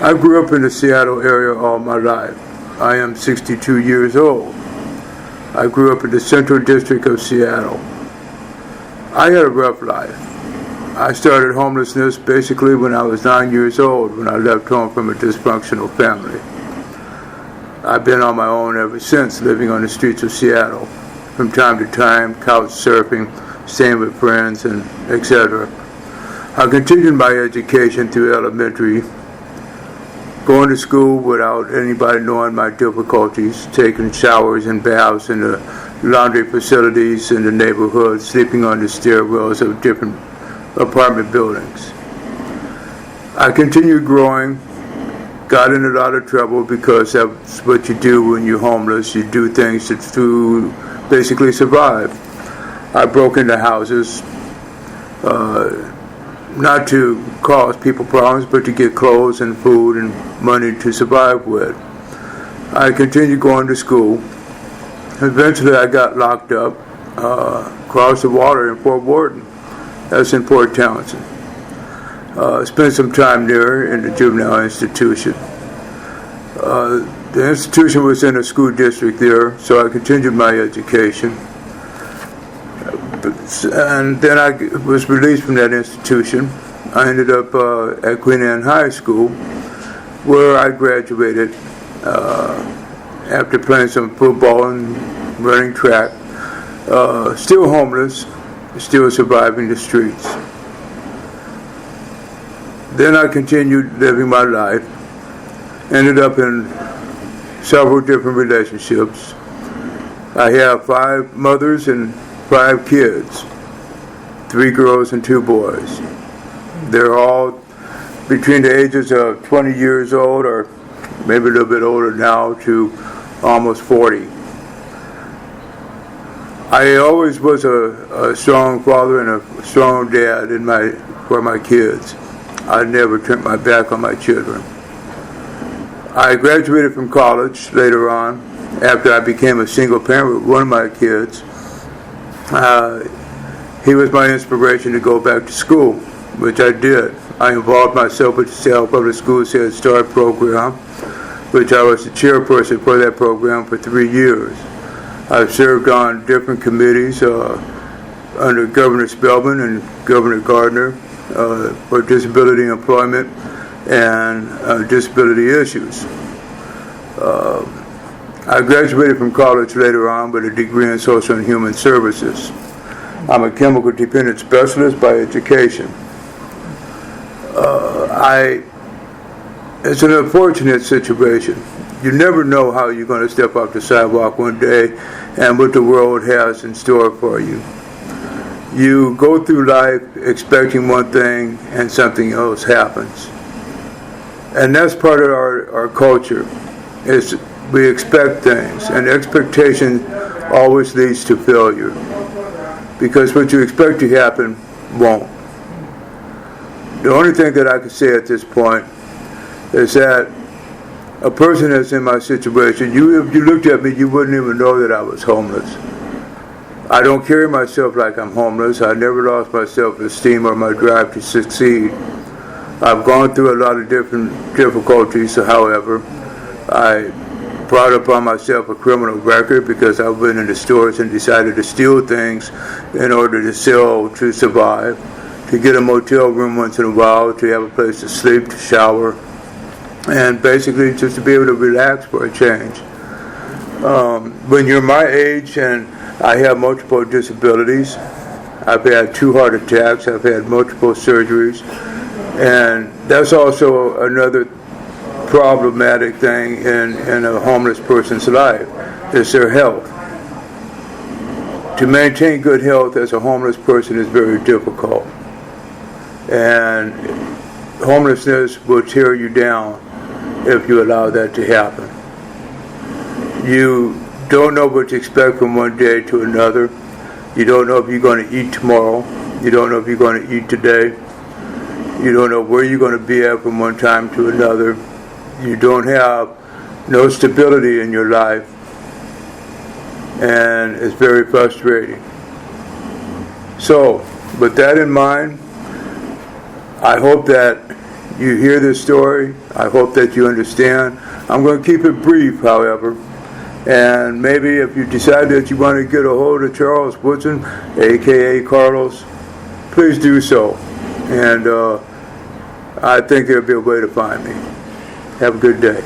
I grew up in the Seattle area all my life. I am 62 years old. I grew up in the Central District of Seattle. I had a rough life. I started homelessness basically when I was 9 years old, when I left home from a dysfunctional family. I've been on my own ever since, living on the streets of Seattle. From time to time, couch surfing, staying with friends, and etc. I continued my education through elementary, going to school without anybody knowing my difficulties, taking showers and baths in the laundry facilities in the neighborhood, sleeping on the stairwells of different apartment buildings. I continued growing, got in a lot of trouble because that's what you do when you're homeless. You do things to basically survive. I broke into houses, not to cause people problems, but to get clothes and food and money to survive with. I continued going to school. Eventually I got locked up across the water in Fort Worth. That's in Port Townsend. Spent some time there in the juvenile institution. The institution was in a school district there, so I continued my education. And then I was released from that institution. I ended up at Queen Anne High School, where I graduated after playing some football and running track. Still homeless, still surviving the streets. Then I continued living my life. Ended up in several different relationships. I have 5 mothers and 5 kids, 3 girls and 2 boys. They're all between the ages of 20 years old, or maybe a little bit older now, to almost 40. I always was a strong father and a strong dad for my kids. I never turned my back on my children. I graduated from college later on, after I became a single parent with one of my kids. He was my inspiration to go back to school, which I did. I involved myself with the Seattle Public Schools Head Start program, which I was the chairperson for that program for 3 years. I've served on different committees under Governor Spellman and Governor Gardner for disability employment and disability issues. I graduated from college later on with a degree in social and human services. I'm a chemical dependent specialist by education. It's an unfortunate situation. You never know how you're going to step off the sidewalk one day and what the world has in store for you. You go through life expecting one thing and something else happens. And that's part of our culture, is we expect things, and expectation always leads to failure, because what you expect to happen won't. The only thing that I can say at this point is that a person that's in my situation, if you looked at me, you wouldn't even know that I was homeless. I don't carry myself like I'm homeless. I never lost my self-esteem or my drive to succeed. I've gone through a lot of different difficulties, however. I brought upon myself a criminal record because I went into stores and decided to steal things in order to sell to survive, to get a motel room once in a while, to have a place to sleep, to shower, and basically just to be able to relax for a change. When you're my age and I have multiple disabilities, I've had 2 heart attacks, I've had multiple surgeries, and that's also another problematic thing in a homeless person's life, is their health. To maintain good health as a homeless person is very difficult. And homelessness will tear you down if you allow that to happen. You don't know what to expect from one day to another. You don't know if you're going to eat tomorrow. You don't know if you're going to eat today. You don't know where you're going to be at from one time to another. You don't have no stability in your life, and it's very frustrating. So, with that in mind, I hope that you hear this story. I hope that you understand. I'm going to keep it brief, however. And maybe if you decide that you want to get a hold of Charles Woodson, a.k.a. Carlos, please do so. And I think there'll be a way to find me. Have a good day.